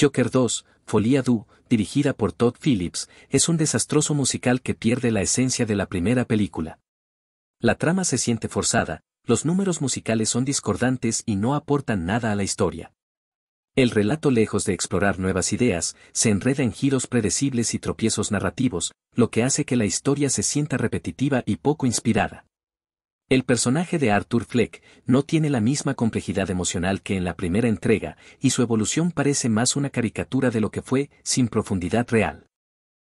Joker 2, Folie à Deux, dirigida por Todd Phillips, es un desastroso musical que pierde la esencia de la primera película. La trama se siente forzada, los números musicales son discordantes y no aportan nada a la historia. El relato, lejos de explorar nuevas ideas, se enreda en giros predecibles y tropiezos narrativos, lo que hace que la historia se sienta repetitiva y poco inspirada. El personaje de Arthur Fleck no tiene la misma complejidad emocional que en la primera entrega, y su evolución parece más una caricatura de lo que fue, sin profundidad real.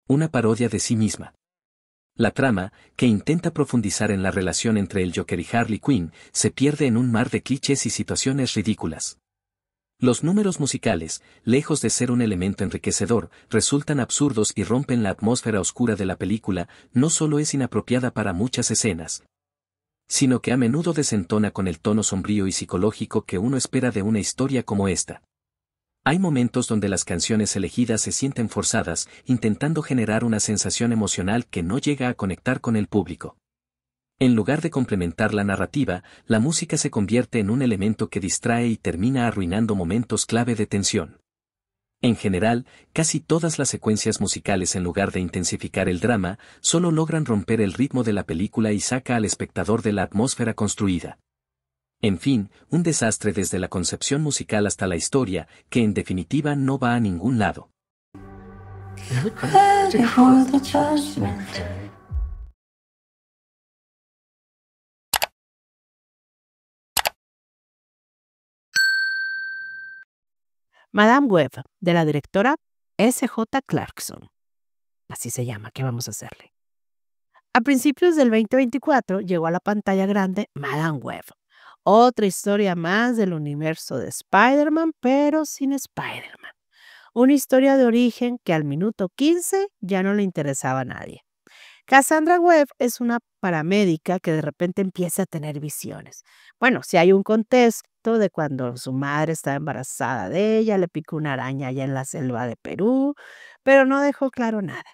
Una parodia de sí misma. La trama, que intenta profundizar en la relación entre el Joker y Harley Quinn, se pierde en un mar de clichés y situaciones ridículas. Los números musicales, lejos de ser un elemento enriquecedor, resultan absurdos y rompen la atmósfera oscura de la película. No solo es inapropiada para muchas escenas, sino que a menudo desentona con el tono sombrío y psicológico que uno espera de una historia como esta. Hay momentos donde las canciones elegidas se sienten forzadas, intentando generar una sensación emocional que no llega a conectar con el público. En lugar de complementar la narrativa, la música se convierte en un elemento que distrae y termina arruinando momentos clave de tensión. En general, casi todas las secuencias musicales, en lugar de intensificar el drama, solo logran romper el ritmo de la película y saca al espectador de la atmósfera construida. En fin, un desastre desde la concepción musical hasta la historia, que en definitiva no va a ningún lado. Madame Web, de la directora S.J. Clarkson. Así se llama, ¿qué vamos a hacerle? A principios del 2024 llegó a la pantalla grande Madame Web, otra historia más del universo de Spider-Man, pero sin Spider-Man. Una historia de origen que al minuto 15 ya no le interesaba a nadie. Cassandra Webb es una paramédica que de repente empieza a tener visiones. Bueno, si hay un contexto de cuando su madre estaba embarazada de ella, le picó una araña allá en la selva de Perú, pero no dejó claro nada.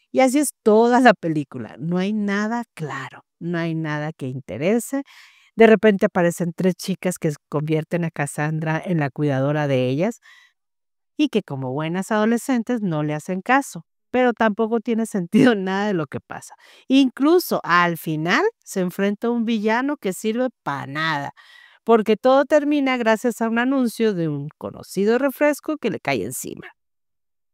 Y así es toda la película. No hay nada claro, no hay nada que interese. De repente aparecen 3 chicas que convierten a Cassandra en la cuidadora de ellas y que como buenas adolescentes no le hacen caso. Pero tampoco tiene sentido nada de lo que pasa. Incluso al final se enfrenta a un villano que sirve para nada, porque todo termina gracias a un anuncio de un conocido refresco que le cae encima.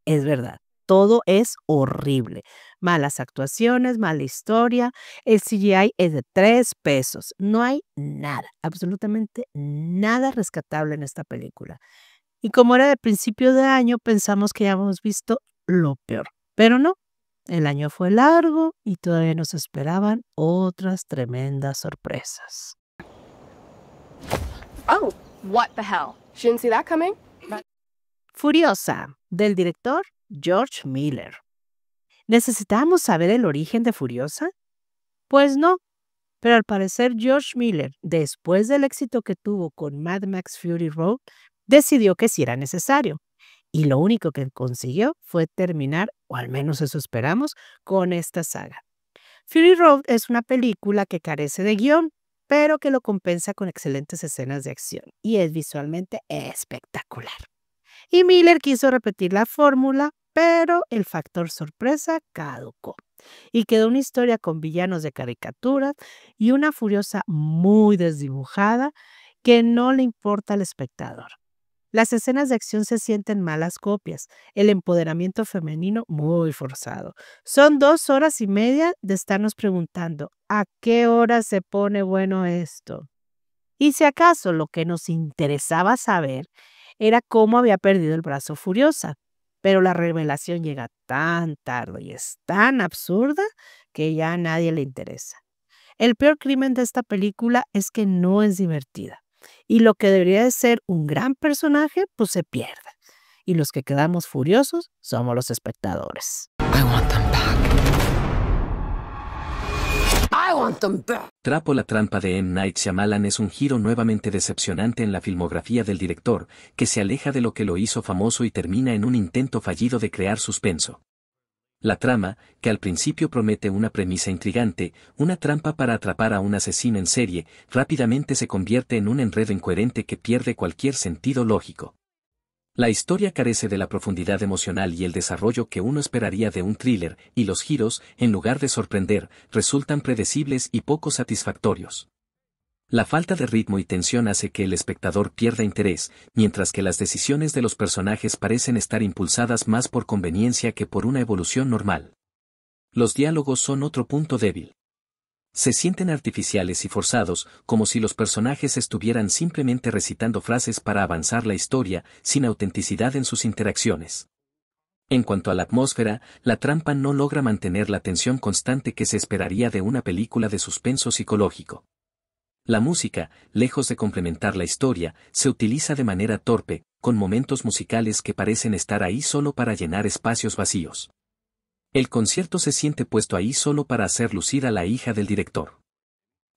Es verdad, todo es horrible. Malas actuaciones, mala historia, el CGI es de 3 pesos. No hay nada, absolutamente nada rescatable en esta película. Y como era de principio de año, pensamos que ya habíamos visto lo peor. Pero no, el año fue largo y todavía nos esperaban otras tremendas sorpresas. Oh, what the hell? She didn't see that coming? Furiosa, del director George Miller. ¿Necesitábamos saber el origen de Furiosa? Pues no, pero al parecer George Miller, después del éxito que tuvo con Mad Max Fury Road, decidió que sí era necesario. Y lo único que consiguió fue terminar, o al menos eso esperamos, con esta saga. Fury Road es una película que carece de guión, pero que lo compensa con excelentes escenas de acción y es visualmente espectacular. Y Miller quiso repetir la fórmula, pero el factor sorpresa caducó. Y quedó una historia con villanos de caricaturas y una Furiosa muy desdibujada que no le importa al espectador. Las escenas de acción se sienten malas copias, el empoderamiento femenino muy forzado. Son 2 horas y media de estarnos preguntando, ¿a qué hora se pone bueno esto? Y si acaso lo que nos interesaba saber era cómo había perdido el brazo Furiosa, pero la revelación llega tan tarde y es tan absurda que ya a nadie le interesa. El peor crimen de esta película es que no es divertida. Y lo que debería de ser un gran personaje, pues se pierde. Y los que quedamos furiosos somos los espectadores. I want them back. I want them back. Trapo la trampa de M. Night Shyamalan es un giro nuevamente decepcionante en la filmografía del director, que se aleja de lo que lo hizo famoso y termina en un intento fallido de crear suspenso. La trama, que al principio promete una premisa intrigante, una trampa para atrapar a un asesino en serie, rápidamente se convierte en un enredo incoherente que pierde cualquier sentido lógico. La historia carece de la profundidad emocional y el desarrollo que uno esperaría de un thriller, y los giros, en lugar de sorprender, resultan predecibles y poco satisfactorios. La falta de ritmo y tensión hace que el espectador pierda interés, mientras que las decisiones de los personajes parecen estar impulsadas más por conveniencia que por una evolución normal. Los diálogos son otro punto débil. Se sienten artificiales y forzados, como si los personajes estuvieran simplemente recitando frases para avanzar la historia, sin autenticidad en sus interacciones. En cuanto a la atmósfera, la trampa no logra mantener la tensión constante que se esperaría de una película de suspenso psicológico. La música, lejos de complementar la historia, se utiliza de manera torpe, con momentos musicales que parecen estar ahí solo para llenar espacios vacíos. El concierto se siente puesto ahí solo para hacer lucir a la hija del director.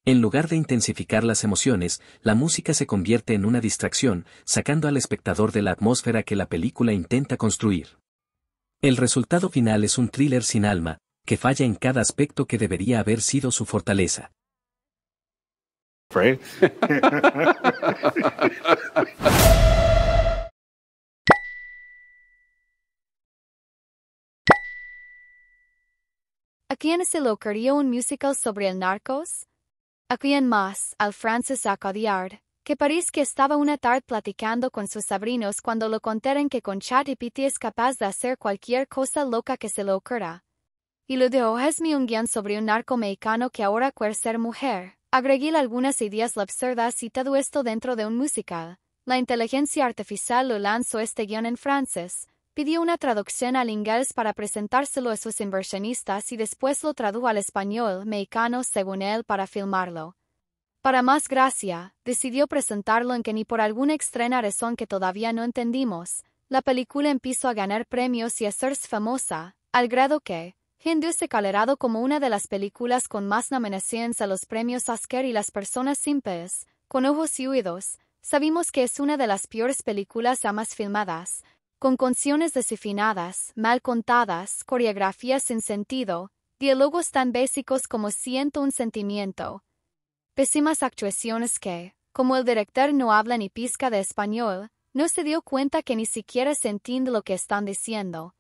En lugar de intensificar las emociones, la música se convierte en una distracción, sacando al espectador de la atmósfera que la película intenta construir. El resultado final es un thriller sin alma, que falla en cada aspecto que debería haber sido su fortaleza. Right? ¿A quién se le ocurrió un musical sobre el narcos? ¿A quién más? Al Francis Acodiard, que parece que estaba una tarde platicando con sus sobrinos cuando le contaron que con ChatGPT es capaz de hacer cualquier cosa loca que se le ocurra. Y le dio hazme un guión sobre un narco mexicano que ahora quiere ser mujer. Agregué algunas ideas absurdas y todo esto dentro de un musical. La inteligencia artificial lo lanzó este guión en francés, pidió una traducción al inglés para presentárselo a sus inversionistas y después lo tradujo al español mexicano según él para filmarlo. Para más gracia, decidió presentarlo en que ni por alguna extraña razón que todavía no entendimos, la película empezó a ganar premios y a hacerse famosa, al grado que Hindu se calderado como una de las películas con más nominaciones a los premios Oscar y las personas simples, con ojos y oídos, sabemos que es una de las peores películas jamás filmadas, con canciones desafinadas, mal contadas, coreografías sin sentido, diálogos tan básicos como siento un sentimiento. Pésimas actuaciones que, como el director no habla ni pizca de español, no se dio cuenta que ni siquiera se entiende lo que están diciendo.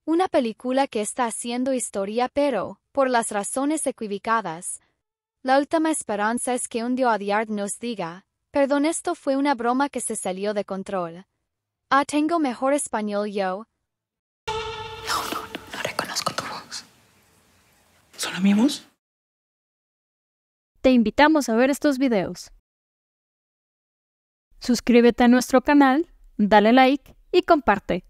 Una película que está haciendo historia pero, por las razones equivocadas. La última esperanza es que un día Acodiard nos diga, perdón, esto fue una broma que se salió de control. Tengo mejor español yo. No reconozco tu voz. ¿Son amigos? Te invitamos a ver estos videos. Suscríbete a nuestro canal, dale like y comparte.